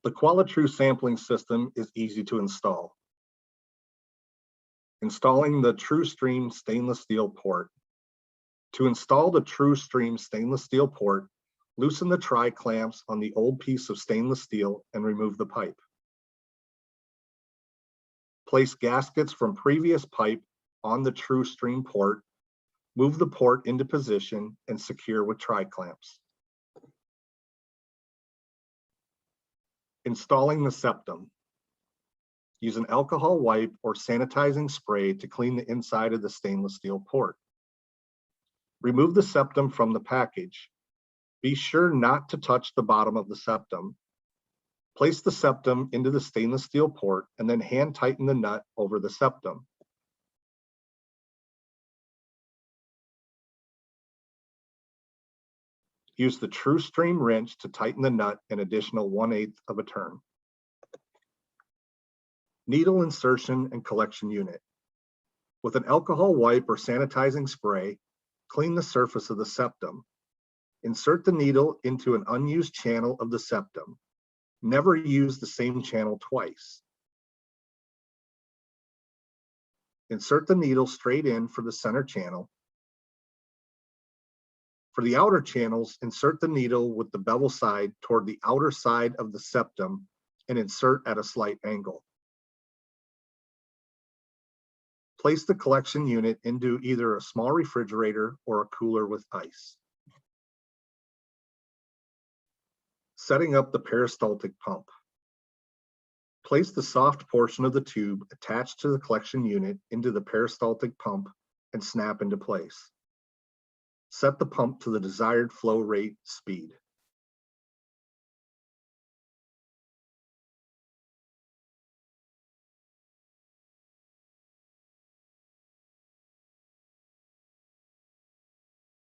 The QualiTru sampling system is easy to install. Installing the TRUSTREAM stainless steel port. To install the TRUSTREAM stainless steel port, loosen the tri-clamps on the old piece of stainless steel and remove the pipe. Place gaskets from previous pipe on the TRUSTREAM port, move the port into position and secure with tri-clamps. Installing the septum. Use an alcohol wipe or sanitizing spray to clean the inside of the stainless steel port. Remove the septum from the package. Be sure not to touch the bottom of the septum. Place the septum into the stainless steel port and then hand tighten the nut over the septum. Use the TRUSTREAM wrench to tighten the nut an additional 1/8 of a turn. Needle insertion and collection unit. With an alcohol wipe or sanitizing spray, clean the surface of the septum. Insert the needle into an unused channel of the septum. Never use the same channel twice. Insert the needle straight in for the center channel. For the outer channels, insert the needle with the bevel side toward the outer side of the septum and insert at a slight angle. Place the collection unit into either a small refrigerator or a cooler with ice. Setting up the peristaltic pump. Place the soft portion of the tube attached to the collection unit into the peristaltic pump and snap into place. Set the pump to the desired flow rate speed.